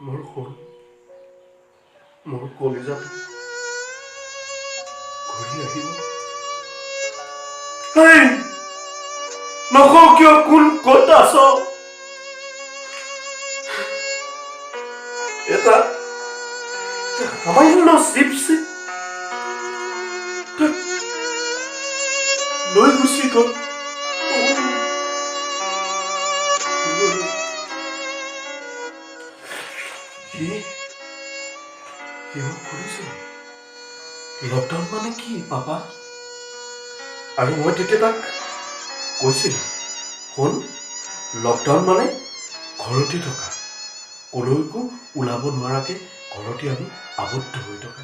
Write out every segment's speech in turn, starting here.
মোৰ সোণ, মোৰ কলিজাটো ঘূৰি আহিব। হেই, নকওঁ কিয় কোন ক'ত আছ? এটা সামান্য চিপছি লৈ গুচি গ'ল। সি মোক সুধিছিল লকডাউন মানে কি পাপা? আৰু মই তেতিয়া তাক কৈছিলোঁ, শুন, লকডাউন মানে ঘৰতে থকা, কলৈকো ওলাব নোৱাৰাকে ঘৰতে আমি আবদ্ধ হৈ থকা।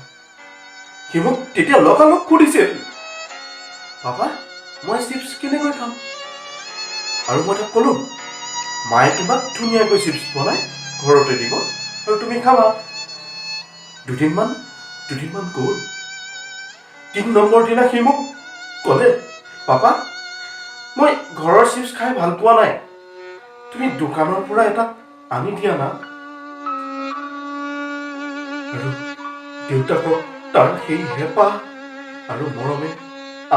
সি মোক তেতিয়া লগালগ সুধিছিল, পাপা মই চিপছ কেনেকৈ খাম? আৰু মই তাক ক'লোঁ, মায়ে তোমাক ধুনীয়াকৈ চিপছ বনাই ঘৰতে দিব আৰু তুমি খাবা। দুদিনমান গ'ল। ৩ নম্বৰ দিনা সি মোক ক'লে, পাপা মই ঘৰৰ চিপছ খাই ভাল পোৱা নাই, তুমি দোকানৰ পৰা এটা আনি দিয়া না। আৰু দেউতাকক তাৰ সেই হেঁপাহ আৰু মৰমে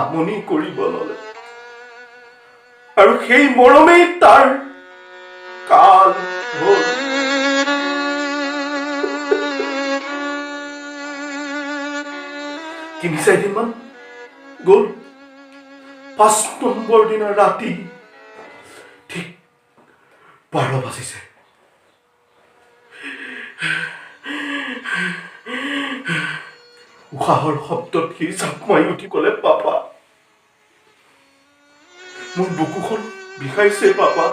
আমনি কৰিব ল'লে। আৰু সেই মৰমেই তাৰ কাল হ'ল। ৩-৪ দিনমান গ'ল। ৫ নম্বৰ দিনা ৰাতি ঠিক ১২ বাজিছে। উশাহৰ শব্দত সি জাপ মাৰি উঠি ক'লে, পাপা মোৰ বুকুখন বিষাইছে পাপা।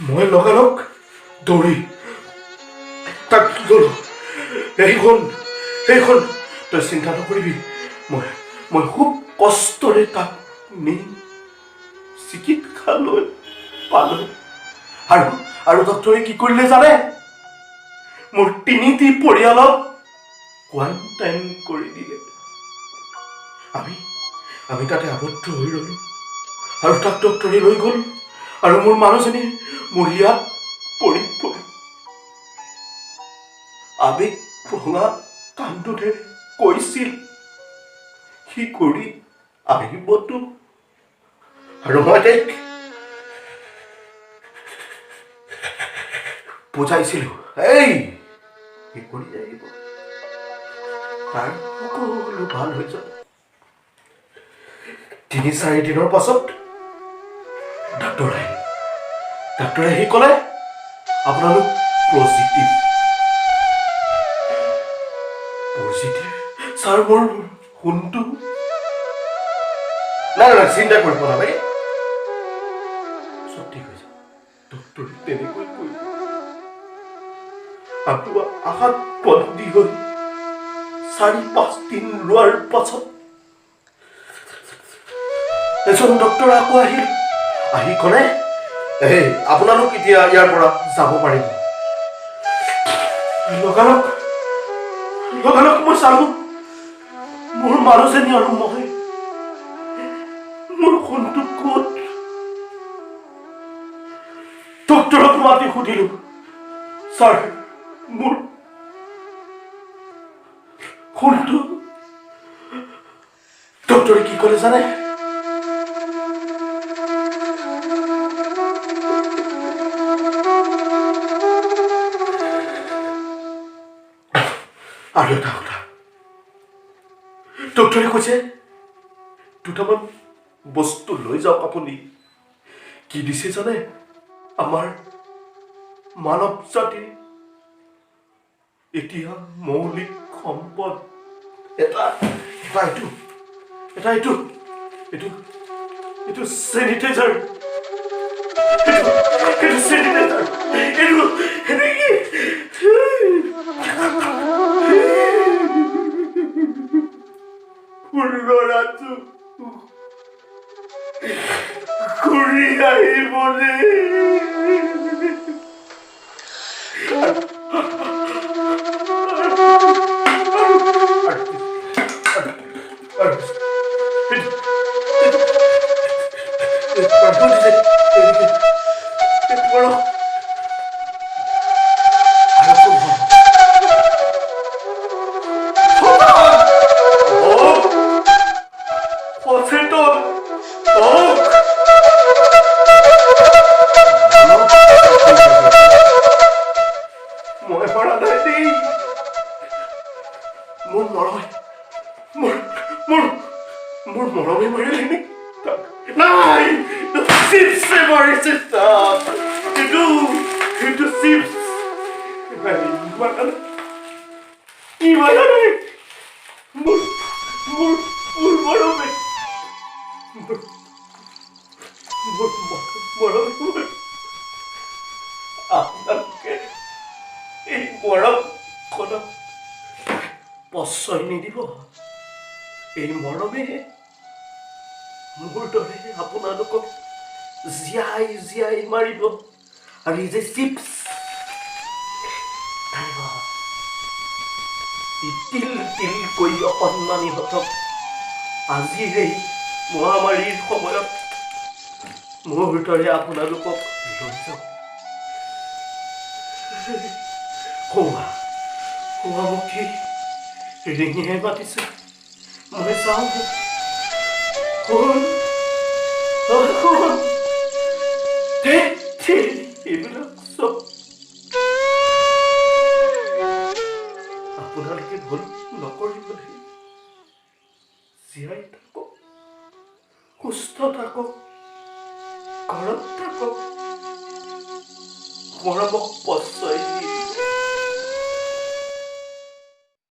মই লগালগ দৌৰি তাক ল'লো। এইখন তই চিন্তা নকৰিবি, মই খুব কষ্টৰে তাক নি চিকিৎসালয় পালো। আৰু ডক্টৰে কি কৰিলে জানে? মোৰ 3টি পৰিয়ালক কোৱাৰেণ্টাইন কৰি দিলে। আমি তাতে আবদ্ধ হৈ ৰ'লো। আৰু তাক ডক্টৰে লৈ গ'ল। আৰু মোৰ মানুহজনী মোৰ ইয়াত পৰি আবেগ ভঙা কান্দোতে কৈছিল সি কৰি আহিবতো। আৰু মই তাইক বুজাইছিলো, সি কৰি আহিব, তাৰ সকলো ভাল হৈ যাব। ৩-৪ দিনৰ পাছত ডাক্তৰে আহি ক'লে, আপোনালোক পজিটিভ। ছাৰ মোৰ সোণটো নাই চিন্তা কৰিব নালাগে, চব ঠিক হৈ যাব। ডক্তৰে তেনেকৈ কৈ আশাত বন্দী হৈ ৪-৫ দিন ৰোৱাৰ পাছত এজন ডক্তৰ আকৌ আহি ক'লে, আপোনালোক এতিয়া ইয়াৰ পৰা যাব পাৰিব। লগালগ মই চালো, মোৰ মানুহজনী আৰু মই, মোৰ সোণটো ক'ত? ডক্তৰক মাতি সুধিলো, ছাৰ মোৰ সোণটো? ডক্তৰে কি ক'লে জানে? আৰু এটা কথা, ডক্তৰে কৈছে 2টামান বস্তু লৈ যাওক আপুনি। কি দিছে জানে? আমাৰ মানৱ জাতিৰ এতিয়া মৌলিক সম্পদ এটা এইটো চেনিটাইজাৰ। ল'ৰাটো ঘূৰি আহিবনে? মৰমে মোৰ মোৰ মোৰ মৰমে মাৰিলে নে নাই চিপছে মাৰিছে তাক সেইটো চিপছ ইমান মোৰ মোৰ মোৰ মৰমে মোৰ মৰমে আপোনালোকে এই মৰমখনক প্ৰশ্ৰয় নিদিব এই মৰমে মোৰ দৰে আপোনালোকক জীয়াই জীয়াই মাৰিব আৰু এই যে চিপছ তিল তিলকৈ অকণমানিহঁতক আজিৰ এই মহামাৰীৰ সময়ত মোৰ দৰে আপোনালোকক লৈ যাওক মোক কি ৰিঙিহে মাতিছে মই চাওঁ এইবিলাক চব আপোনালোকে ভুল নকৰিব দেই জীয়াই থাকক সুস্থ থাকক ঘৰত থাকক মৰমক প্ৰশ্ৰয় দি